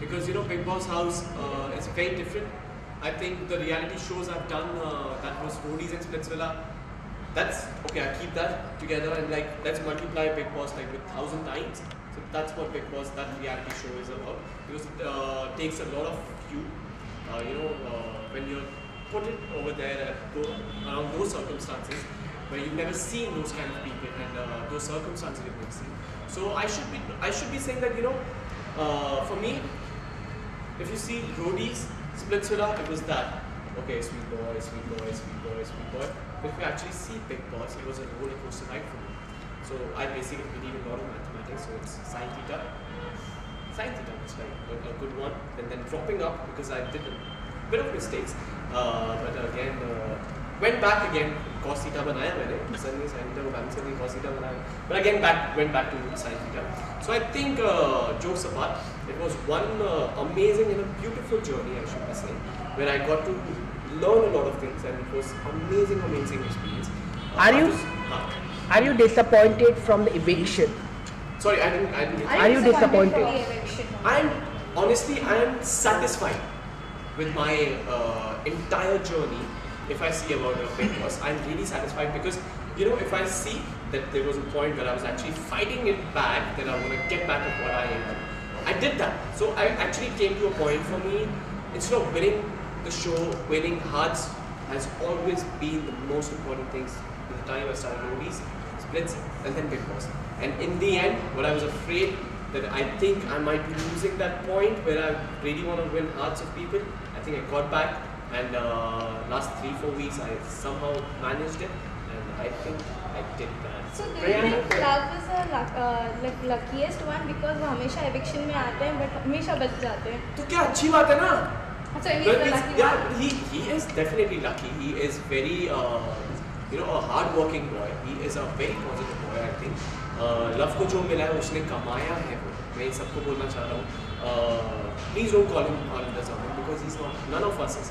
because Big Boss House is very different. I think the reality shows I've done, that was Roadies and Splitsvilla. That's okay. I keep that together and like let's multiply Big Boss like with 1,000 times. So that's what Big Boss, that reality show is about. Because it takes a lot of you. When you're put it over there around those circumstances where you've never seen those kind of people and those circumstances you've never seen. So I should be saying that for me, if you see Roadies, Splitsvilla, it was that. Okay, sweet boy, sweet boy, sweet boy, sweet boy. But if you actually see Big Boss, it was a roller coaster ride for me. So I basically believe in a lot of mathematics, so it's sine theta. Sine theta was like a good one, and then dropping up because I did a bit of mistakes. But again, went back again. Cos theta बनाया मैंने, sine theta को balance करके cos theta बनाया. But again went back to sine theta. So I think jokes apart, it was one amazing and a beautiful journey, I should be saying, where I got to learn a lot of things, and it was amazing experience. Are you disappointed from the eviction? Sorry, I didn't. Are you disappointed? I am satisfied with my entire journey. If I see about a Big Boss, I'm really satisfied because if I see that there was a point where I was actually fighting it back, that I want to get back at what I am, I did that. So I actually came to a point for me, instead of winning the show, winning hearts has always been the most important things. At the time I started Roadies, Splits, and then Big Boss. And in the end, what I was afraid that I think I might be losing that point where I really want to win hearts of people. I think I got back, and last 3-4 weeks I somehow managed it, and I think I did that. So do you think love is a luckiest one because वो हमेशा eviction में आते हैं but हमेशा बच जाते हैं? तो क्या अच्छी बात है ना? So he is the lucky one. He is definitely lucky. He is very a hard-working boy. He is a very positive boy. I think. Love को जो मिला है उसने कमाया है वो. मैं सबको बोलना चाह रहा हूँ. Please don't call him on the someone because he's not. None of us is.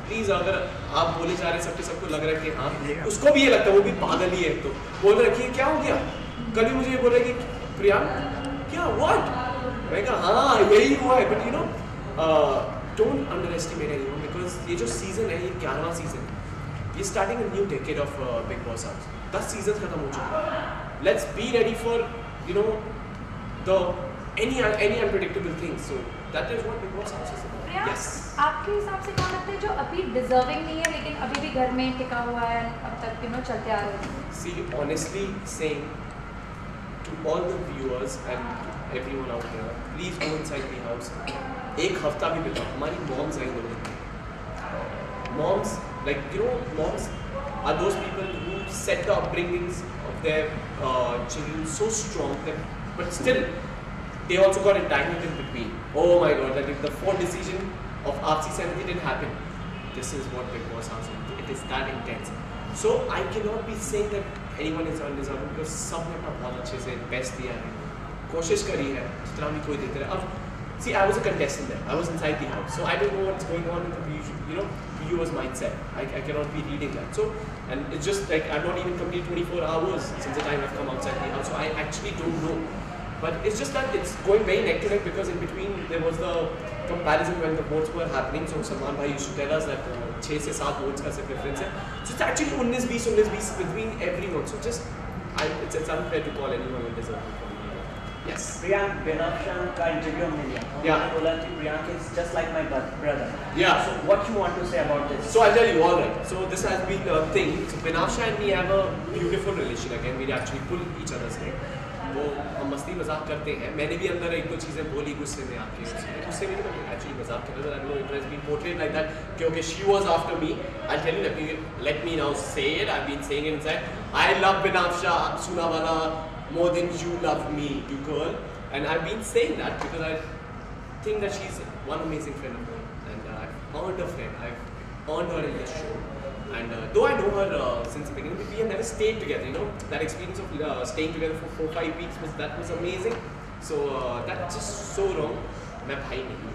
Please अगर आप बोले जा रहे हैं सबको लग रहा है कि हाँ उसको भी ये लगता है, वो भी पागल ही है, तो बोल रहे कि क्या हो गया. कल भी मुझे ये बोल रहा है कि प्रियांक क्या व्हाट, मैं कहा हाँ यही हुआ है. But don't under estimate anyone because ये जो सीजन है, ये 11वां सीजन, ये starting a new decade of big boss house. 10 season खत्म हो चुका है. Let's be ready for the any unpredictable things. So that is what Big Boss House is about. Yes. आपके हिसाब से कौन लगता है जो अभी डिजर्विंग नहीं है लेकिन अभी भी घर में टिका हुआ है, अब तक चलते आ रहे हैं? See, honestly saying to all the viewers and everyone out there, please go inside the house. एक हफ्ता भी बिताओ. हमारी moms आई दो दिन. Moms, moms are those people who set the upbringings of their children so strong that, but still they also got entangled in between. Oh my God, that if the fourth decision of RC 70 didn't happen, this is what Big Boss House is. It is that intense. So I cannot be saying that anyone is undeserving because सब ने अपना बहुत अच्छे से best दिया है, कोशिश करी है जितना भी कोई देते रहे. अब see, I was a contestant there. I was inside the house, so I don't know what's going on in the viewers mindset. I cannot be reading that. So, and it's just like I've not even completed 24 hours since the time I've come outside the house, so I actually don't know. But it's just that it's going very neck to neck because in between there was the comparison when the votes were happening. So Salman bhai used to tell us that 6 से 7 votes का सिर्फ difference है. So it's actually 19-20 between everyone. So it's unfair to call anyone undeserving for me. Yes. Priyank, Benafshan का interview हमने लिया. Yeah. उन्होंने बोला कि Priyank is just like my brother. Yeah. So what you want to say about this? So I'll tell you, all right. So this has been a thing. So Benafsha and me have a beautiful relation. Again, we actually pull each other's leg. वो हम मस्ती मजाक करते हैं. मैंने भी अंदर एक दो चीज़ें बोली गुस्से में आके, गुस्से में नहीं, एक्चुअली मजाक कर रहा था. It has been portrayed like that कि okay, she was after me. I'll tell you, let me now say it. I've been saying it inside. I love Benafsha Sunawala more than you love me, you girl. And I've been saying that because I think that she's one amazing friend of mine, and I've earned a friend. I've earned her in this show. And though I know her since the beginning, we have never stayed together. That experience of staying together for 4-5 weeks was amazing. So that's just so wrong. मैं भाई नहीं हूँ.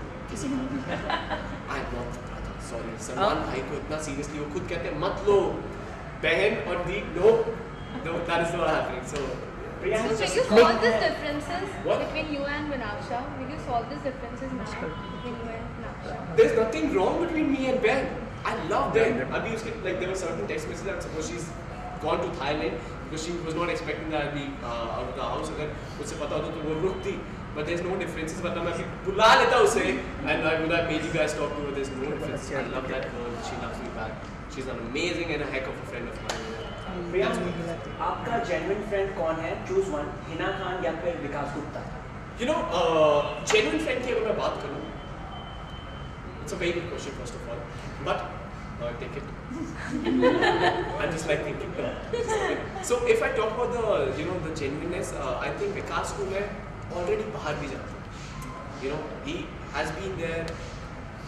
I'm not the brother. Sorry. Salman भाई को इतना seriously वो खुद कहते हैं मत लो बहन और दी no, that is not happening. So Priyank, So will you solve these differences between you and Vinavsha? Will you solve these differences now between you and Vinavsha? There's nothing wrong between me and Ben. I love Ben. Abhi uske, like there were certain text messages that suppose she's gone to Thailand because she was not expecting that I'd be out of the house. अगर उससे पता होता तो वो रुकती. But there's no differences. But मैं अभी बुला लेता उसे and I would have made you guys talk to her. There's no differences. I love that girl. She loves me back. She's an amazing and a heck of a friend of mine. Priyank, आपका genuine friend कौन है? Choose one. Hina Khan या फिर विकास Gupta? You know, genuine friend की अगर मैं बात करूँ, it's a very good question first of all. But take it. I'm just like thinking. So if I talk about the genuineness, I think Vikas को मैं already बाहर भी जानता हूँ. You know, he has been there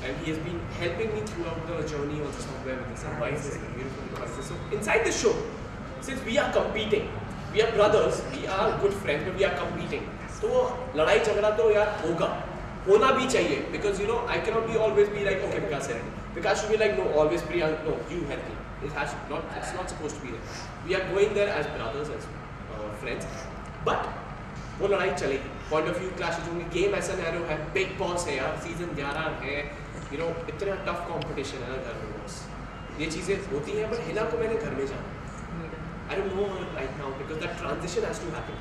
and he has been helping me throughout the journey also somewhere with his advices and beautiful advices. So inside the show, since we are competing, we are brothers, we are good friends, but we are competing. तो लड़ाई झगड़ा तो यार होना भी चाहिए because I cannot be always be like okay Vikas said it. Vikas should be like no always Priyank no you help me. It's not supposed to be there. We are going there as brothers as friends, but वो लड़ाई चलेगी. Point of view clashes होंगे. Game ऐसा narrow है. Big Boss है यार. Season 11 है. इतना tough competition है ना घर में boss. ये चीजें होती हैं but हिना को मैंने घर में जाना. I don't know her right now because that transition has to happen.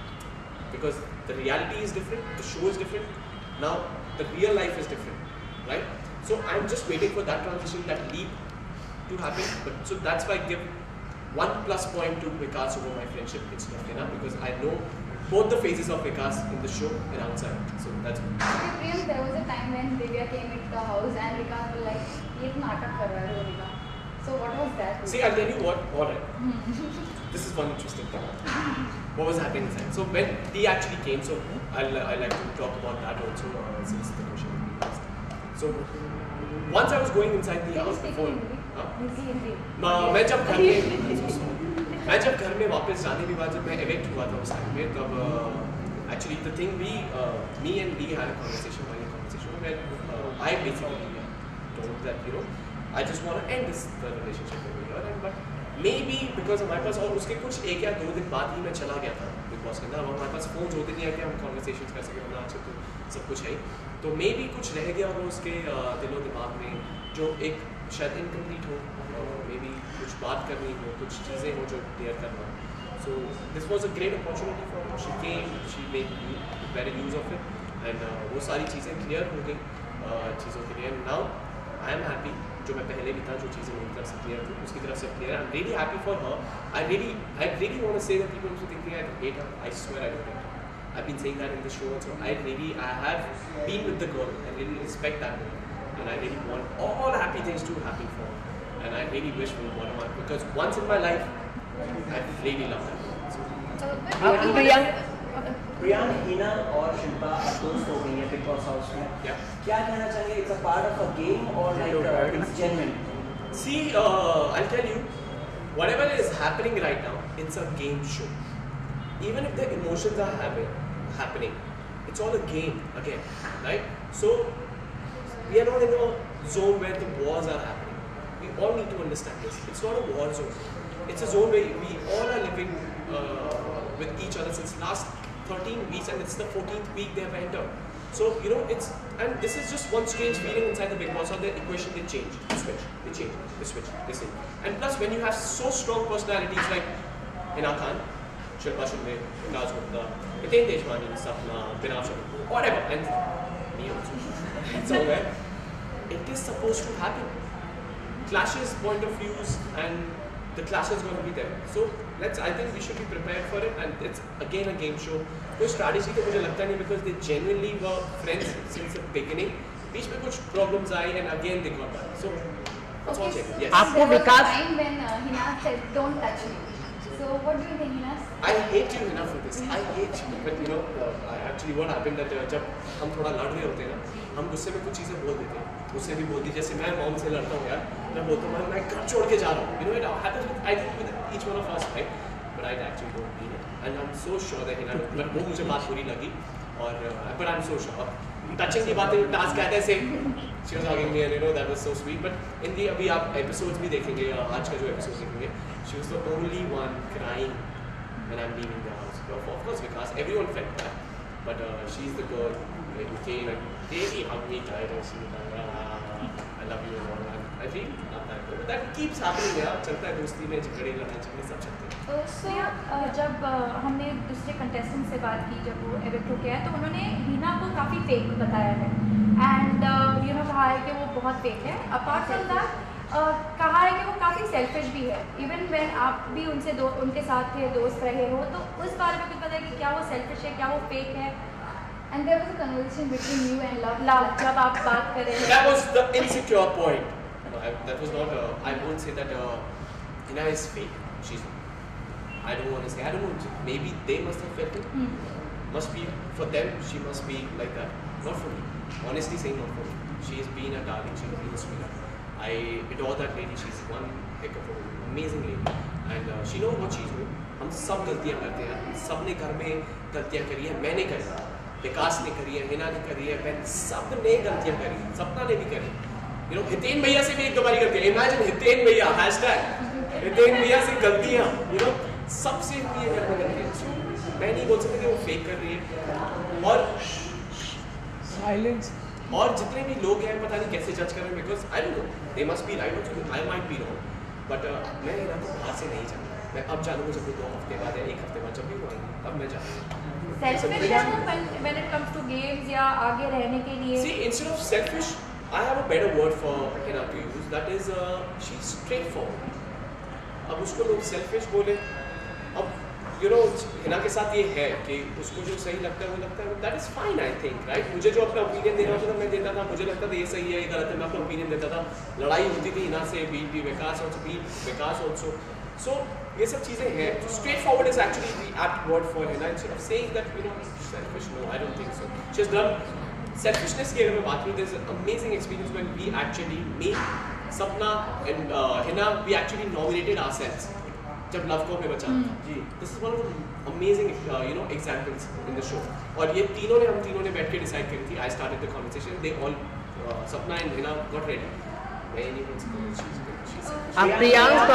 Because the reality is different, the show is different. Now the real life is different, right? So I'm just waiting for that transition, that leap to happen. But so that's why I give 1+ point to Vikas over my friendship instead of Hina because I know both the phases of Vikas in the show and outside. So that's good. Okay, Priyank, there was a time when Divya came into the house and Vikas was like, "ये तो नाटक कर रहा है Ronika." So what was that? See, I'll tell you what. All right. This is one interesting thing. What was happening inside? So when he actually came, so I like to talk about that also since the question was being asked. So once I was going inside the house before. मैं जब घर में वापस जाने के बाद जब मैं evict हुआ था उस टाइम में तब actually the thing me and Lee had a conversation where I basically told that I just want to end the relationship over here but maybe because हमारे पास और उसके कुछ 1 या 2 दिन बाद ही मैं चला गया था बिग बॉस के अंदर अब हमारे पास फोन होते नहीं है कि हम कॉन्वर्सेशन कर सकें वरना अच्छा तो सब कुछ है तो मे बी कुछ रह गया हो उसके दिलो दिमाग में जो एक शायद इनकम्प्लीट हो मे बी कुछ बात करनी हो कुछ चीज़ें हो जो क्लियर करना so this was a great opportunity for she came she made very use of it and वो सारी चीज़ें क्लियर हो गई चीज़ों के लिए नाउ आई एम हैप्पी जो मैं पहले भी था जो चीज़ें मेरी तरफ से क्लियर थी उसकी तरफ से clear I am really happy for her I really want to say that people also thinking I hate her. I swear I don't hate her. I've been saying that in the show also. I have been with the girl. I really respect that girl. And I really want all happy things to happen for her. And I really wish for one because once in my life, I really love that girl. So, Priyank, Hina और शिल्पा अब दोस्त हो गई है big boss house में. क्या कहना चाहिए? It's a part of a game or like it's genuine? See, I'll tell you, whatever is happening right now, it's a game show. Even if the emotions are happening, it's all a game again, right? So we are not in a zone where the wars are happening. We all need to understand this. It's not a war zone. It's a zone where we all are living with each other since last 13 weeks and it's the 14th week they have entered. So, and this is just one strange feeling inside the Big Boss or the equation they change, they switch, they switch. And plus when you have so strong personalities like Hina Khan, Shilpa Shinde, Vikas Gupta, Hiten Deshwani, Sapna, Vinavsha, whatever, and me also, somewhere, it is supposed to happen. Clashes, point of views and the clash is going to be there. So I think we should be prepared for it and it's again a game show. कोई strategy तो मुझे लगता नहीं because they genuinely were friends since the beginning. बीच में कुछ problems I and again they got back. So that's all check. Yes. There was a time when Hina said, "Don't touch me." So what do you think, Hina? I hate you enough for this. I hate you. But actually what happened that जब हम थोड़ा लड़ रहे होते हैं ना, हम गुस्से में कुछ चीज़ें बोल देते हैं. उससे भी बोलती जैसे मैं मॉम से लड़ता हूँ यार, मैं बोलता हूँ मैं घर छोड़ के जा रहा हूँ. It happens with I think with each one of us, right? But I actually don't mean it. And I'm so sure that Hina, but वो मुझे बात बुरी लगी और but I'm so sure. Touching की बातें टास्क कहते से she was hugging me and that was so sweet. But in the अभी आप episodes भी देखेंगे आज का जो episode देखेंगे, she was the only one crying when I'm leaving the house. of course Vikas, everyone felt that, but she's the girl who came and really hugged me tight and she was like, I love you and all that. I feel not that good, but that keeps happening यार, चलता है दोस्ती में, झगड़े लड़ाई झगड़े सब चलते हैं। सो जब हमने दूसरे कंटेस्टेंट से बात की जब वो एविक्ट होके आए तो उन्होंने हिना को काफ़ी फेक बताया है एंड यू नो कहा है कि वो बहुत फेक है। अपार्ट फ्रॉम दैट कहा है कि वो काफ़ी सेल्फिश भी है। इवन व्हेन आप भी उनके साथ थे, दोस्त रहे हो, तो उस बारे में कुछ पता है कि क्या वो सेल्फिश है, क्या वो फेक है? And there was a conversation between you and love जब आप बात कर रहे हैं। That was the insecure point. No, that was not. I won't say that Hina is fake. She's. I don't want to say. I don't know. Maybe they must have felt it. Must be for them. She must be like that. Not for me. Honestly saying, not for me. She has been a darling. She has been a sweetheart. I adore that lady. She's one heck of a amazing lady. And she knows what she's doing. हम सब गलतियाँ करते हैं. सब ने घर में गलतियाँ करी है. मैंने करी है. विकास ने करी है. हिना ने करी है. Ben सब ने गलतियाँ करी है. सपना ने भी करी. You know, हितेन भैया से भी एक दो बारी गलती है. Imagine हितेन भैया hashtag हितेन भैया से गलतियाँ. You know, सबसे हुई है घर में गलतियाँ. So मैं नहीं बोल सकता कि वो फेक कर रही है. और Silence. और जितने भी लोग हैं पता नहीं कैसे जज कर रहे हैं. Because I don't know. They must be right or I might be wrong. But मैं हिना को बाहर से नहीं जानता. मैं अब जानूँगा जब 2 हफ्ते बाद या 1 हफ्ते बाद जब भी वो आएंगे तब मैं जानूँगा. सेल्फिश है वो when it comes to games या आगे रहने के लिए? See, instead of selfish, I have a better word for Hina to use. That is, she's straightforward. अब उसको लोग selfish बोले, अब you know हिना के साथ ये है कि उसको जो सही लगता है वो लगता है. That is fine, I think, right? मुझे जो अपना opinion देना होता था मैं देता था. मुझे लगता था ये सही है ये गलत है मैं अपना opinion देता था. लड़ाई होती थी हिना से, beat विकास also. So ये सब चीज़ें हैं. So straightforward is actually the apt word for Hina. Instead of saying that you know selfish, no, I don't think so. She has done. Selfishness की अगर मैं बात करूँ, there's an amazing experience when we actually, me, Sapna and Hina, we actually nominated ourselves. जब love को पे बचा जी, this is one of the amazing you know examples in the show. और ये हम तीनों ने बैठ के डिसाइड करी थी. I started the conversation. They all Sapna and Hina got ready. मैं नहीं बोल सकता आप प्रियांक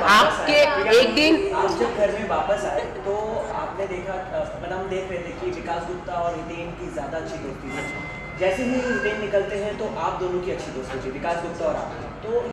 आपके एक दिन आप जब घर में वापस आए तो आपने देखा मतलब हम देख रहे थे कि विकास गुप्ता और हितेन की ज़्यादा अच्छी दोस्ती थी. जैसे ही हितेन निकलते हैं तो आप दोनों की अच्छी दोस्ती थी, विकास गुप्ता और आप. तो